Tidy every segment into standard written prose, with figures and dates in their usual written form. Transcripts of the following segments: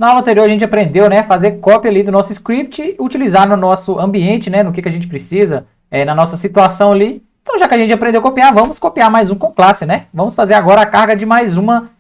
Na aula anterior a gente aprendeu, né, fazer cópia ali do nosso script e utilizar no nosso ambiente, né, no que a gente precisa, na nossa situação ali. Então, já que a gente aprendeu a copiar, vamos copiar mais um com classe, né? Vamos fazer agora a carga de mais uma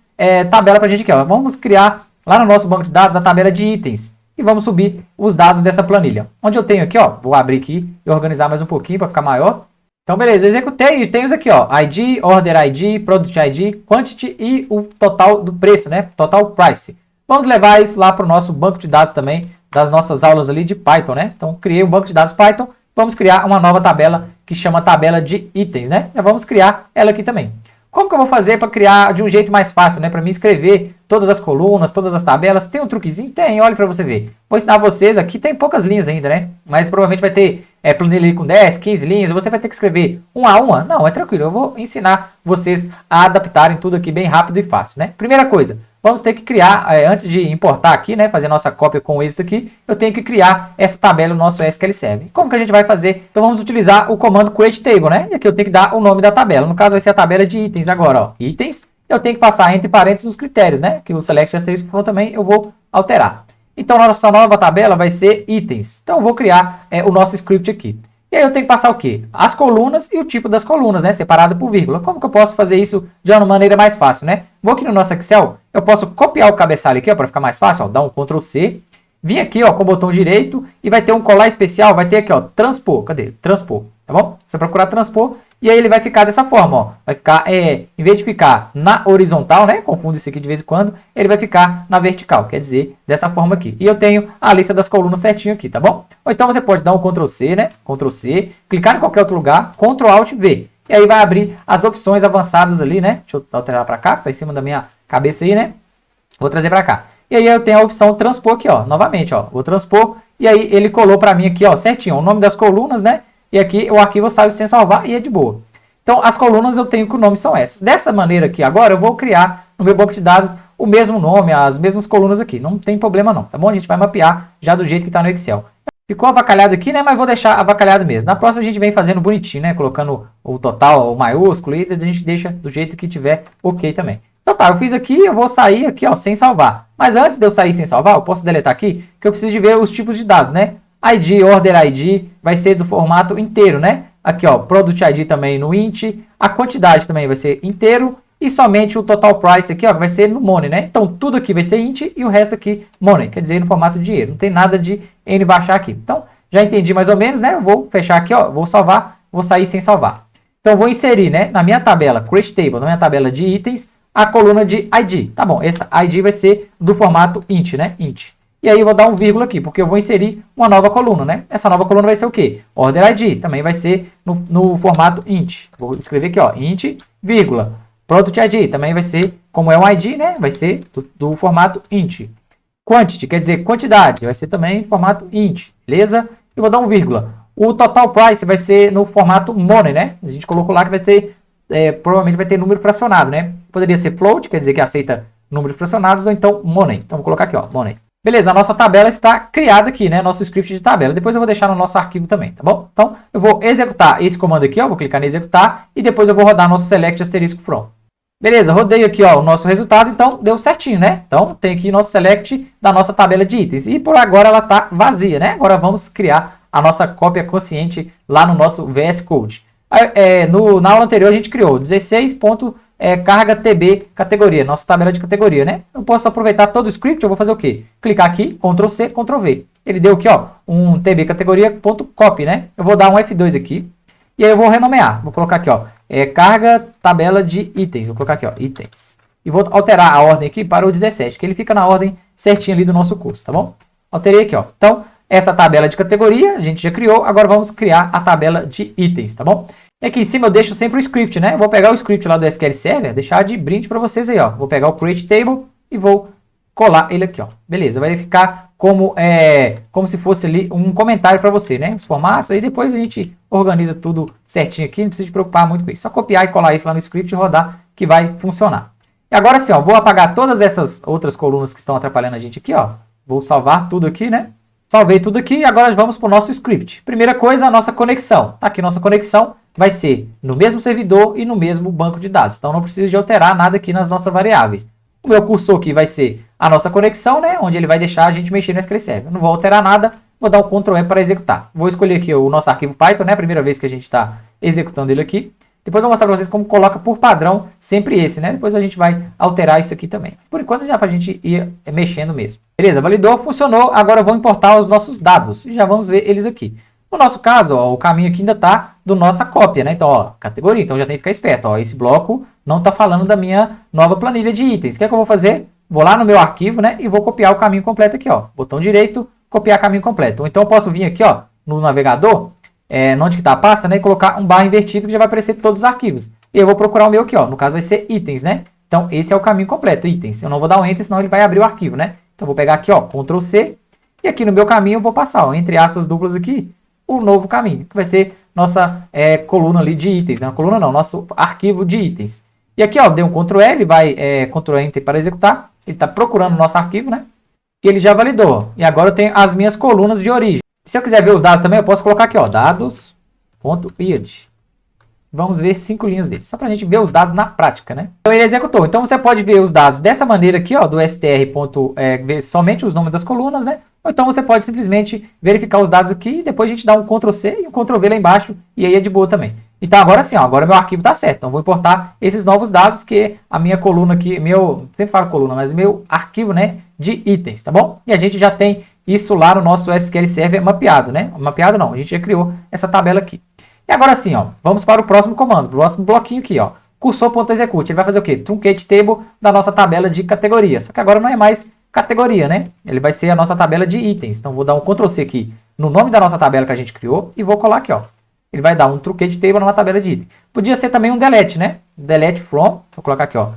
tabela para a gente aqui, ó. Vamos criar lá no nosso banco de dados a tabela de itens e vamos subir os dados dessa planilha. Onde eu tenho aqui, ó, vou abrir aqui e organizar mais um pouquinho para ficar maior. Então, beleza, eu executei e tenho isso aqui, ó, ID, Order ID, Product ID, Quantity e o total do preço, né? Total Price. Vamos levar isso lá para o nosso banco de dados também, das nossas aulas ali de Python, né? Então, criei um banco de dados Python, vamos criar uma nova tabela que chama tabela de itens, né? Já vamos criar ela aqui também. Como que eu vou fazer para criar de um jeito mais fácil, né? Para mim escrever todas as colunas, todas as tabelas. Tem um truquezinho? Tem, olha para você ver. Vou ensinar vocês, aqui tem poucas linhas ainda, né? Mas provavelmente vai ter planilha ali com 10, 15 linhas. Você vai ter que escrever uma a uma. Não, é tranquilo. Eu vou ensinar vocês a adaptarem tudo aqui bem rápido e fácil, né? Primeira coisa, vamos ter que criar, antes de importar aqui, né? Fazer nossa cópia com o êxito aqui, eu tenho que criar essa tabela no nosso SQL Server. Como que a gente vai fazer? Então vamos utilizar o comando create table, né? E aqui eu tenho que dar o nome da tabela. No caso vai ser a tabela de itens agora, ó. Itens. Eu tenho que passar entre parênteses os critérios, né? Que o select asterisco pronto também eu vou alterar. Então nossa nova tabela vai ser itens. Então eu vou criar o nosso script aqui. E aí eu tenho que passar o quê? As colunas e o tipo das colunas, né? Separado por vírgula. Como que eu posso fazer isso de uma maneira mais fácil, né? Vou aqui no nosso Excel, eu posso copiar o cabeçalho aqui, ó, para ficar mais fácil, ó, dar um Ctrl C. Vim aqui, ó, com o botão direito e vai ter um colar especial, vai ter aqui, ó, transpor. Cadê? Transpor, tá bom? Você procurar transpor e aí ele vai ficar dessa forma, ó. Vai ficar, em vez de ficar na horizontal, né? Confundo isso aqui de vez em quando, ele vai ficar na vertical, quer dizer, dessa forma aqui. E eu tenho a lista das colunas certinho aqui, tá bom? Ou então você pode dar um Ctrl C, né? Ctrl C, clicar em qualquer outro lugar, Ctrl Alt V. E aí vai abrir as opções avançadas ali, né? Deixa eu alterar para cá, que tá em cima da minha cabeça aí, né? Vou trazer para cá. E aí eu tenho a opção transpor aqui, ó. Novamente, ó. Vou transpor. E aí ele colou para mim aqui, ó, certinho. O nome das colunas, né? E aqui o arquivo saiu sem salvar e é de boa. Então as colunas eu tenho que o nome são essas. Dessa maneira aqui agora eu vou criar no meu banco de dados o mesmo nome, as mesmas colunas aqui. Não tem problema não, tá bom? A gente vai mapear já do jeito que está no Excel. Ficou avacalhado aqui, né? Mas vou deixar avacalhado mesmo. Na próxima a gente vem fazendo bonitinho, né? Colocando o total, o maiúsculo e a gente deixa do jeito que tiver ok também. Então tá, eu fiz aqui, eu vou sair aqui, ó, sem salvar. Mas antes de eu sair sem salvar, eu posso deletar aqui, que eu preciso de ver os tipos de dados, né? ID, Order ID, vai ser do formato inteiro, né? Aqui, ó, Product ID também no int, a quantidade também vai ser inteiro e somente o total price aqui, ó, vai ser no money, né? Então tudo aqui vai ser int e o resto aqui money, quer dizer, no formato de dinheiro. Não tem nada de N baixar aqui. Então, já entendi mais ou menos, né? Eu vou fechar aqui, ó, vou salvar, vou sair sem salvar. Então, eu vou inserir, né, na minha tabela create table, na minha tabela de itens, a coluna de ID. Tá bom, essa ID vai ser do formato int, né? Int. E aí eu vou dar um vírgula aqui, porque eu vou inserir uma nova coluna, né? Essa nova coluna vai ser o quê? Order ID, também vai ser no formato int. Vou escrever aqui, ó, int, vírgula. Product ID, também vai ser, como é um ID, né? Vai ser do formato int. Quantity, quer dizer quantidade, vai ser também formato int, beleza? Eu vou dar um vírgula. O total price vai ser no formato money, né? A gente colocou lá que vai ter, provavelmente vai ter número fracionado, né? Poderia ser float, quer dizer que aceita números fracionados, ou então money. Então, vou colocar aqui, ó, money. Beleza, a nossa tabela está criada aqui, né? Nosso script de tabela. Depois eu vou deixar no nosso arquivo também, tá bom? Então, eu vou executar esse comando aqui, ó. Vou clicar em executar e depois eu vou rodar nosso select asterisco from. Beleza, rodei aqui, ó, o nosso resultado, então deu certinho, né? Então, tem aqui nosso select da nossa tabela de itens. E por agora ela está vazia, né? Agora vamos criar a nossa cópia consciente lá no nosso VS Code. Na aula anterior a gente criou 16. Carga TB categoria, nossa tabela de categoria, né? Eu posso aproveitar todo o script, eu vou fazer o quê? Clicar aqui, Ctrl C, Ctrl V. Ele deu aqui, ó, um TB categoria.copy, né? Eu vou dar um F2 aqui, e aí eu vou renomear. Vou colocar aqui, ó, carga tabela de itens. Vou colocar aqui, ó, itens. E vou alterar a ordem aqui para o 17, que ele fica na ordem certinha ali do nosso curso, tá bom? Alterei aqui, ó. Então, essa tabela de categoria a gente já criou, agora vamos criar a tabela de itens, tá bom? E aqui em cima eu deixo sempre o script, né? Eu vou pegar o script lá do SQL Server, deixar de brinde para vocês aí, ó. Vou pegar o create table e vou colar ele aqui, ó. Beleza, vai ficar como se fosse ali um comentário para você, né? Os formatos, aí depois a gente organiza tudo certinho aqui, não precisa se preocupar muito com isso. Só copiar e colar isso lá no script e rodar que vai funcionar. E agora sim, ó, vou apagar todas essas outras colunas que estão atrapalhando a gente aqui, ó. Vou salvar tudo aqui, né? Salvei tudo aqui e agora vamos para o nosso script. Primeira coisa, a nossa conexão. Tá aqui nossa conexão. Vai ser no mesmo servidor e no mesmo banco de dados. Então, não precisa de alterar nada aqui nas nossas variáveis. O meu cursor aqui vai ser a nossa conexão, né? Onde ele vai deixar a gente mexer no SQL Server. Não vou alterar nada, vou dar um Ctrl E para executar. Vou escolher aqui o nosso arquivo Python, né? Primeira vez que a gente está executando ele aqui. Depois eu vou mostrar para vocês como coloca por padrão sempre esse, né? Depois a gente vai alterar isso aqui também. Por enquanto já para a gente ir mexendo mesmo. Beleza, validou, funcionou. Agora eu vou importar os nossos dados e já vamos ver eles aqui. No nosso caso, ó, o caminho aqui ainda está do nossa cópia, né? Então, ó, categoria, então já tem que ficar esperto. Ó, esse bloco não está falando da minha nova planilha de itens. O que é que eu vou fazer? Vou lá no meu arquivo, né? E vou copiar o caminho completo aqui, ó. Botão direito, copiar caminho completo. Ou então eu posso vir aqui, ó, no navegador, onde que está a pasta, né? E colocar um barra invertido que já vai aparecer todos os arquivos. E eu vou procurar o meu aqui, ó. No caso vai ser itens, né? Então esse é o caminho completo, itens. Eu não vou dar um enter, senão ele vai abrir o arquivo, né? Então eu vou pegar aqui, ó, Ctrl C. E aqui no meu caminho eu vou passar, ó, entre aspas duplas aqui, o novo caminho, que vai ser nossa coluna ali de itens, né? Coluna não, nosso arquivo de itens. E aqui, ó, deu um Ctrl L, vai Ctrl Enter para executar. Ele está procurando o nosso arquivo, né? E ele já validou. E agora eu tenho as minhas colunas de origem. Se eu quiser ver os dados também, eu posso colocar aqui, ó, dados.iad. Vamos ver 5 linhas dele, só para a gente ver os dados na prática, né? Então ele executou. Então você pode ver os dados dessa maneira aqui, ó, do str. Ver somente os nomes das colunas, né? Ou então você pode simplesmente verificar os dados aqui e depois a gente dá um Ctrl C e um Ctrl V lá embaixo e aí é de boa também. Então agora sim, ó, agora meu arquivo está certo. Então vou importar esses novos dados que a minha coluna aqui, sempre falo coluna, mas meu arquivo, né, de itens, tá bom? E a gente já tem isso lá no nosso SQL Server mapeado, né? Mapeado não, a gente já criou essa tabela aqui. E agora sim, ó, vamos para o próximo comando, o próximo bloquinho aqui, ó, cursor.execute. Ele vai fazer o quê? Truncate table da nossa tabela de categoria. Só que agora não é mais categoria, né? Ele vai ser a nossa tabela de itens. Então vou dar um Ctrl C aqui no nome da nossa tabela que a gente criou e vou colar aqui, ó. Ele vai dar um truncate table numa tabela de itens. Podia ser também um delete, né? Delete from, vou colocar aqui, ó,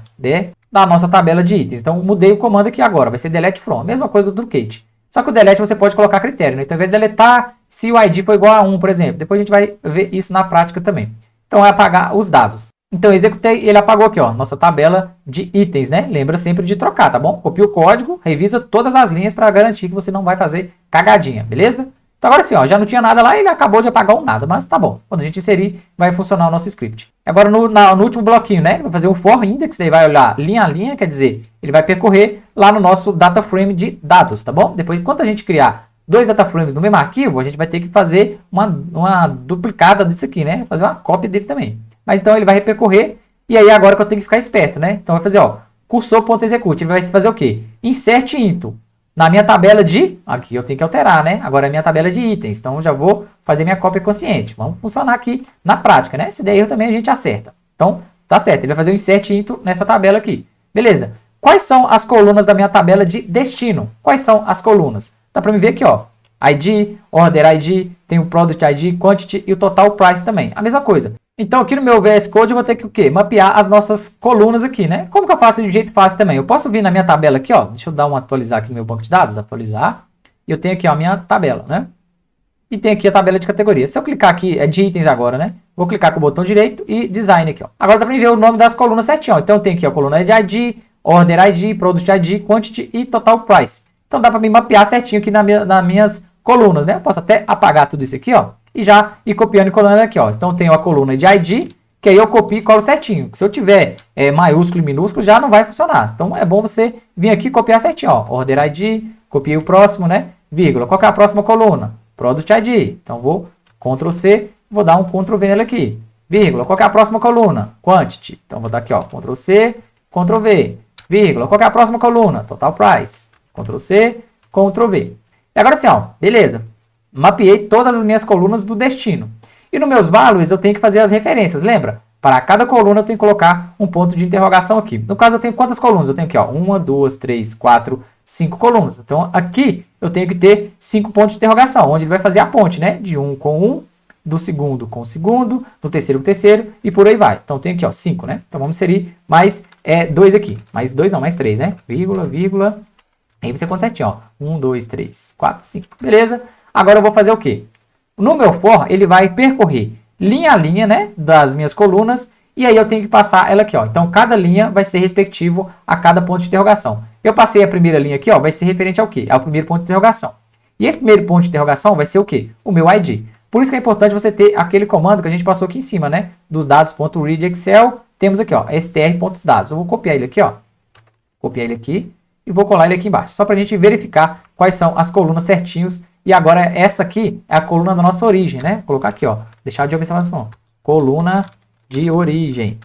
da nossa tabela de itens. Então mudei o comando aqui agora, vai ser delete from, a mesma coisa do truncate. Só que o delete você pode colocar critério, né? Então, ao invés de deletar, se o ID for igual a 1, por exemplo. Depois a gente vai ver isso na prática também. Então, é apagar os dados. Então, eu executei e ele apagou aqui, ó, nossa tabela de itens, né? Lembra sempre de trocar, tá bom? Copia o código, revisa todas as linhas para garantir que você não vai fazer cagadinha, beleza? Então, agora sim, ó, já não tinha nada lá e ele acabou de apagar o nada, mas tá bom. Quando a gente inserir, vai funcionar o nosso script. Agora, no último bloquinho, né? Ele vai fazer o for index, daí vai olhar linha a linha, quer dizer, ele vai percorrer lá no nosso data frame de dados, tá bom? Depois, enquanto a gente criar 2 data frames no mesmo arquivo, a gente vai ter que fazer uma duplicada disso aqui, né? Fazer uma cópia dele também. Mas então ele vai repercorrer, e aí agora que eu tenho que ficar esperto, né? Então vai fazer, ó, cursor.execute. Ele vai fazer o quê? Insert into. Na minha tabela de... Aqui eu tenho que alterar, né? Agora é minha tabela de itens. Então eu já vou fazer minha cópia consciente. Vamos funcionar aqui na prática, né? Se der erro também a gente acerta. Então, tá certo. Ele vai fazer o insert into nessa tabela aqui. Beleza. Quais são as colunas da minha tabela de destino? Quais são as colunas? Dá para me ver aqui, ó. ID, Order ID, tem o Product ID, Quantity e o Total Price também. A mesma coisa. Então aqui no meu VS Code eu vou ter que o quê? Mapear as nossas colunas aqui, né? Como que eu faço de um jeito fácil também? Eu posso vir na minha tabela aqui, ó. Deixa eu dar um atualizar aqui no meu banco de dados, atualizar. E eu tenho aqui, ó, a minha tabela, né? E tem aqui a tabela de categoria. Se eu clicar aqui, é de itens agora, né? Vou clicar com o botão direito e design aqui, ó. Agora dá pra ver o nome das colunas certinho, ó. Então eu tenho aqui a coluna de ID, Order ID, Product ID, Quantity e Total Price. Então dá pra me mapear certinho aqui nas minhas colunas, né? Eu posso até apagar tudo isso aqui, ó. E já ir copiando e colando aqui, ó. Então eu tenho a coluna de ID, que aí eu copio e colo certinho. Se eu tiver maiúsculo e minúsculo, já não vai funcionar. Então é bom você vir aqui e copiar certinho, ó. Order ID, copiei o próximo, né? Vírgula. Qual que é a próxima coluna? Product ID. Então vou Ctrl C, vou dar um Ctrl V nele aqui. Vírgula. Qual que é a próxima coluna? Quantity. Então vou dar aqui, ó. Ctrl C, Ctrl V. Vírgula. Qual que é a próxima coluna? Total Price. Ctrl C, Ctrl V. E agora sim, ó. Beleza. Mapeei todas as minhas colunas do destino. E nos meus values eu tenho que fazer as referências, lembra? Para cada coluna eu tenho que colocar um ponto de interrogação aqui. No caso eu tenho quantas colunas? Eu tenho aqui, ó, 1, 2, 3, 4, 5 colunas. Então aqui eu tenho que ter 5 pontos de interrogação, onde ele vai fazer a ponte, né? De um com um, do segundo com o segundo, do terceiro com o terceiro e por aí vai. Então tem aqui, ó, 5, né? Então vamos inserir mais 2 aqui. Mais 2 não, mais 3, né? Vírgula, vírgula. Aí você conta certinho, ó. 1, 2, 3, 4, 5. Beleza? Agora eu vou fazer o quê? No meu for, ele vai percorrer linha a linha, né, das minhas colunas, e aí eu tenho que passar ela aqui, ó. Então, cada linha vai ser respectivo a cada ponto de interrogação. Eu passei a primeira linha aqui, ó, vai ser referente ao quê? Ao primeiro ponto de interrogação. E esse primeiro ponto de interrogação vai ser o quê? O meu ID. Por isso que é importante você ter aquele comando que a gente passou aqui em cima, né, dos dados.read Excel, temos aqui, ó, str.dados. Eu vou copiar ele aqui, ó. Copiar ele aqui e vou colar ele aqui embaixo, só para a gente verificar quais são as colunas certinhos. E agora essa aqui é a coluna da nossa origem, né? Vou colocar aqui, ó, deixar de observação, coluna de origem.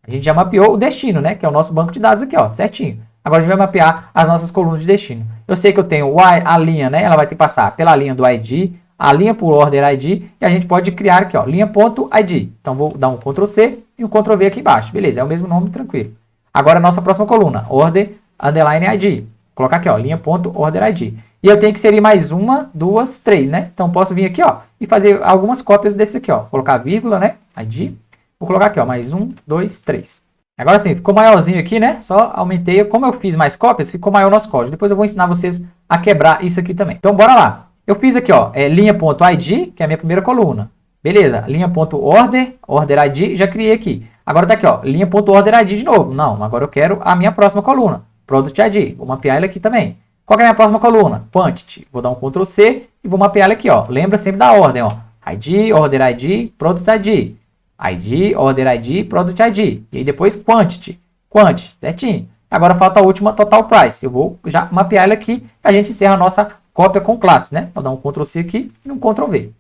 A gente já mapeou o destino, né? Que é o nosso banco de dados aqui, ó, certinho. Agora a gente vai mapear as nossas colunas de destino. Eu sei que eu tenho a linha, né? Ela vai ter que passar pela linha do ID, a linha por order ID, e a gente pode criar aqui, ó, linha.id. Então vou dar um Ctrl C e um Ctrl V aqui embaixo. Beleza, é o mesmo nome, tranquilo. Agora a nossa próxima coluna, order underline ID. Vou colocar aqui, ó, linha.order ID. E eu tenho que inserir mais uma, duas, três, né? Então posso vir aqui, ó, e fazer algumas cópias desse aqui, ó. Colocar vírgula, né? ID. Vou colocar aqui, ó, mais 1, 2, 3. Agora sim, ficou maiorzinho aqui, né? Só aumentei. Como eu fiz mais cópias, ficou maior o nosso código. Depois eu vou ensinar vocês a quebrar isso aqui também. Então, bora lá. Eu fiz aqui, ó, linha.id, que é a minha primeira coluna. Beleza, linha.order, order ID, já criei aqui. Agora tá aqui, ó, linha.order ID de novo. Não, agora eu quero a minha próxima coluna, product ID. Vou mapear ela aqui também. Qual que é a minha próxima coluna? Quantity. Vou dar um Ctrl C e vou mapear ela aqui, ó. Lembra sempre da ordem, ó. ID, order ID, product ID. ID, order ID, product ID. E aí depois quantity. Quantity, certinho. Agora falta a última, total price. Eu vou já mapear ela aqui. A gente encerra a nossa cópia com classe, né? Vou dar um Ctrl C aqui e um Ctrl V.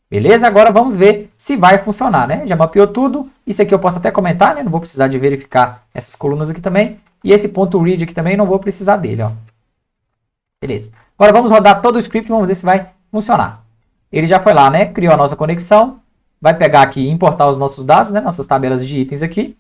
Beleza? Agora vamos ver se vai funcionar, né? Já mapeou tudo. Isso aqui eu posso até comentar, né? Não vou precisar de verificar essas colunas aqui também. E esse ponto .read aqui também não vou precisar dele, ó. Beleza. Agora vamos rodar todo o script e vamos ver se vai funcionar. Ele já foi lá, né? Criou a nossa conexão. Vai pegar aqui e importar os nossos dados, né? Nossas tabelas de itens aqui.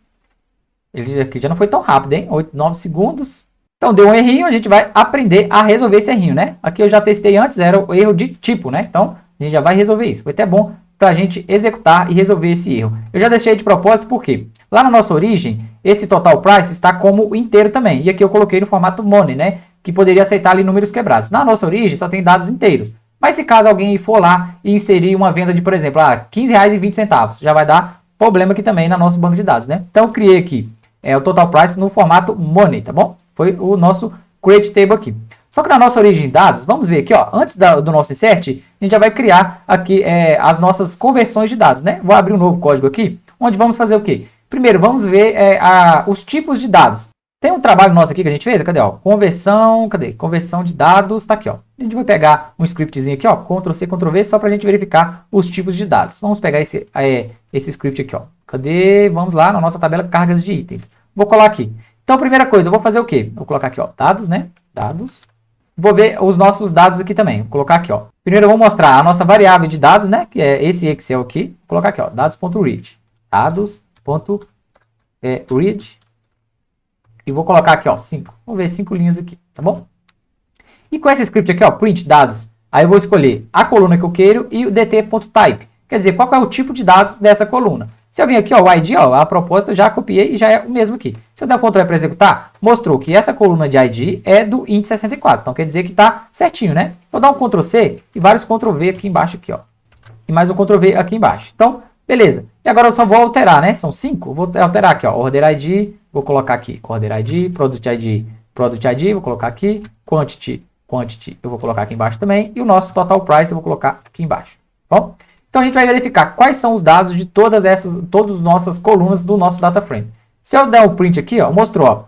Ele aqui já não foi tão rápido, hein? 8, 9 segundos. Então deu um errinho, a gente vai aprender a resolver esse errinho, né? Aqui eu já testei antes, era o erro de tipo, né? Então a gente já vai resolver isso. Foi até bom para a gente executar e resolver esse erro. Eu já deixei de propósito porque lá na nossa origem, esse total price está como inteiro também. E aqui eu coloquei no formato money, né? Que poderia aceitar ali números quebrados. Na nossa origem só tem dados inteiros. Mas se caso alguém for lá e inserir uma venda de, por exemplo, R$15,20, já vai dar problema aqui também no nosso banco de dados, né? Então eu criei aqui o total price no formato money, tá bom? Foi o nosso create table aqui. Só que na nossa origem de dados, vamos ver aqui, ó, antes do nosso insert, a gente já vai criar aqui as nossas conversões de dados, né? Vou abrir um novo código aqui, onde vamos fazer o quê? Primeiro, vamos ver os tipos de dados. Tem um trabalho nosso aqui que a gente fez, cadê, ó? Conversão, cadê? Conversão de dados, tá aqui, ó. A gente vai pegar um scriptzinho aqui, ó, Ctrl C, Ctrl V, só pra gente verificar os tipos de dados. Vamos pegar esse script aqui, ó. Cadê? Vamos lá na nossa tabela cargas de itens. Vou colar aqui. Então, primeira coisa, eu vou fazer o quê? Vou colocar aqui, ó, dados, né? Dados. Vou ver os nossos dados aqui também. Vou colocar aqui, ó. Primeiro eu vou mostrar a nossa variável de dados, né? Que é esse Excel aqui. Vou colocar aqui, ó, dados.read. Dados.read. E vou colocar aqui, ó, 5. Vamos ver 5 linhas aqui, tá bom? E com esse script aqui, ó, print dados, aí eu vou escolher a coluna que eu quero e o dt.type. Quer dizer, qual é o tipo de dados dessa coluna. Se eu vim aqui, ó, o ID, ó, a propósito, eu já copiei e já é o mesmo aqui. Se eu der um Ctrl para executar, mostrou que essa coluna de ID é do int 64. Então quer dizer que tá certinho, né? Vou dar um Ctrl C e vários Ctrl V aqui embaixo, aqui, ó. E mais um Ctrl V aqui embaixo. Então, beleza. E agora eu só vou alterar, né? São 5. Vou alterar aqui, ó, order ID, vou colocar aqui order ID, product ID, product ID, vou colocar aqui, quantity, eu vou colocar aqui embaixo também, e o nosso total price eu vou colocar aqui embaixo. Bom? Então a gente vai verificar quais são os dados de todas as nossas colunas do nosso data frame. Se eu der um print aqui, ó, mostrou, ó,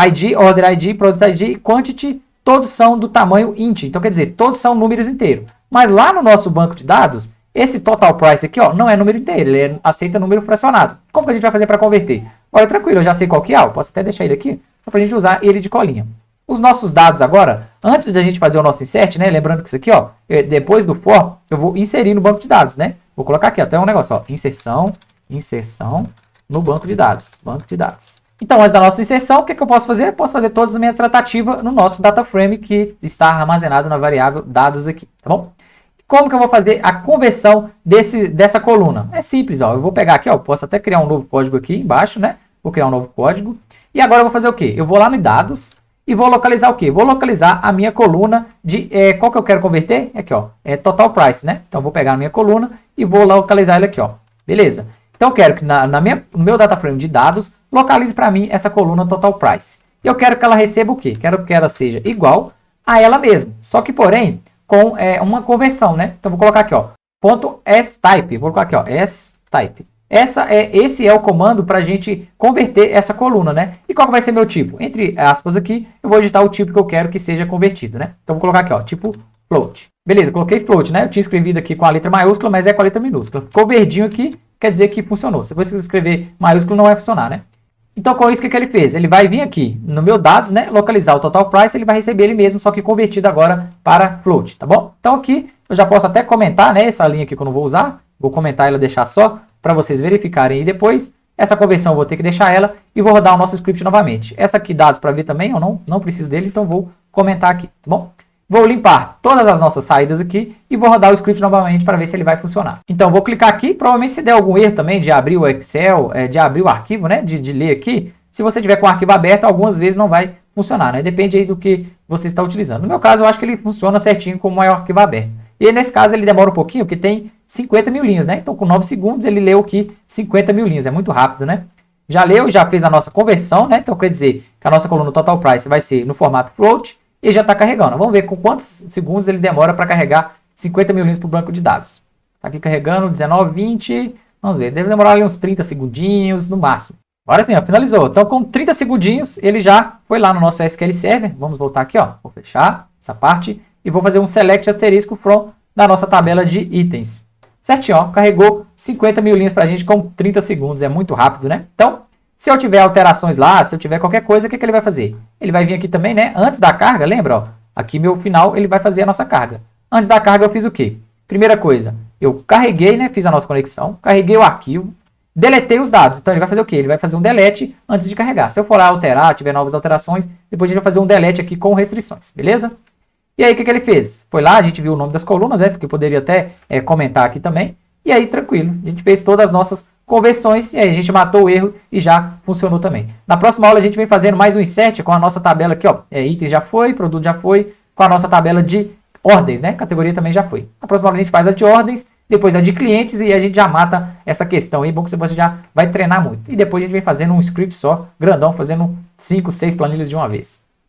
ID, order ID, product ID, quantity, todos são do tamanho int. Então quer dizer, todos são números inteiros. Mas lá no nosso banco de dados, esse total price aqui, ó, não é número inteiro, ele aceita número fracionado. Como que a gente vai fazer para converter? Olha, tranquilo, eu já sei qual que é, eu posso até deixar ele aqui, só para a gente usar ele de colinha. Os nossos dados agora, antes de a gente fazer o nosso insert, né, lembrando que isso aqui, ó, depois do for, eu vou inserir no banco de dados, né? Vou colocar aqui até um negócio, ó, inserção no banco de dados, Então, antes da nossa inserção, o que eu posso fazer? Eu posso fazer todas as minhas tratativas no nosso data frame que está armazenado na variável dados aqui, tá bom? Como que eu vou fazer a conversão dessa coluna? É simples, ó. Eu vou pegar aqui, ó. Posso até criar um novo código aqui embaixo, né? Vou criar um novo código. E agora eu vou fazer o quê? Eu vou lá no dados e vou localizar o quê? Vou localizar a minha coluna de... qual que eu quero converter? Aqui, ó. É total price, né? Então eu vou pegar a minha coluna e vou localizar ela aqui, ó. Beleza? Então eu quero que no meu data frame de dados localize para mim essa coluna total price. E eu quero que ela receba o quê? Quero que ela seja igual a ela mesma. Só que, porém, com uma conversão, né? Então, vou colocar aqui, ó, .type. Vou colocar aqui, ó, type. Esse é o comando para a gente converter essa coluna, né? E qual que vai ser meu tipo? Entre aspas aqui, eu vou digitar o tipo que eu quero que seja convertido, né? Então vou colocar aqui, ó, tipo float. Beleza, coloquei float, né? Eu tinha escrevido aqui com a letra maiúscula, mas é com a letra minúscula. Ficou verdinho aqui, quer dizer que funcionou. Se você escrever maiúsculo, não vai funcionar, né? Então, com isso, o que ele fez? Ele vai vir aqui no meu dados, né? Localizar o total price, ele vai receber ele mesmo, só que convertido agora para float, tá bom? Então aqui eu já posso até comentar, né? Essa linha aqui que eu não vou usar, vou comentar ela, deixar só para vocês verificarem. E depois, essa conversão eu vou ter que deixar ela e vou rodar o nosso script novamente. Essa aqui, dados para ver também, eu não preciso dele, então vou comentar aqui, tá bom? Vou limpar todas as nossas saídas aqui e vou rodar o script novamente para ver se ele vai funcionar. Então, vou clicar aqui, provavelmente se der algum erro também de abrir o Excel, de abrir o arquivo, né, de ler aqui, se você tiver com o arquivo aberto, algumas vezes não vai funcionar, né, depende aí do que você está utilizando. No meu caso, eu acho que ele funciona certinho como é o arquivo aberto. E aí, nesse caso, ele demora um pouquinho, porque tem 50 mil linhas, né, então com 9 segundos ele leu aqui 50 mil linhas, é muito rápido, né. Já leu e já fez a nossa conversão, né, então quer dizer que a nossa coluna total price vai ser no formato float, e já está carregando. Vamos ver com quantos segundos ele demora para carregar 50 mil linhas para o banco de dados. Está aqui carregando 19, 20. Vamos ver, deve demorar ali uns 30 segundinhos no máximo. Agora sim, ó, finalizou. Então, com 30 segundinhos, ele já foi lá no nosso SQL Server. Vamos voltar aqui, ó. Vou fechar essa parte e vou fazer um select asterisco from da nossa tabela de itens. Certinho, ó, carregou 50 mil linhas para a gente com 30 segundos. É muito rápido, né? Então, se eu tiver alterações lá, se eu tiver qualquer coisa, o que ele vai fazer? Ele vai vir aqui também, né? Antes da carga, lembra? Ó, aqui meu final, ele vai fazer a nossa carga. Antes da carga eu fiz o quê? Primeira coisa, eu carreguei, né? Fiz a nossa conexão, carreguei o arquivo, deletei os dados. Então ele vai fazer o quê? Ele vai fazer um delete antes de carregar. Se eu for lá alterar, tiver novas alterações, depois a gente vai fazer um delete aqui com restrições, beleza? E aí o que ele fez? Foi lá, a gente viu o nome das colunas, essa que eu poderia até comentar aqui também. E aí, tranquilo, a gente fez todas as nossas conversões e aí a gente matou o erro e já funcionou também. Na próxima aula a gente vem fazendo mais um insert com a nossa tabela aqui, ó. Itens já foi, produto já foi, com a nossa tabela de ordens, né? Categoria também já foi. Na próxima aula a gente faz a de ordens, depois a de clientes e a gente já mata essa questão aí. Bom que você já vai treinar muito. E depois a gente vem fazendo um script só, grandão, fazendo 5, 6 planilhas de uma vez.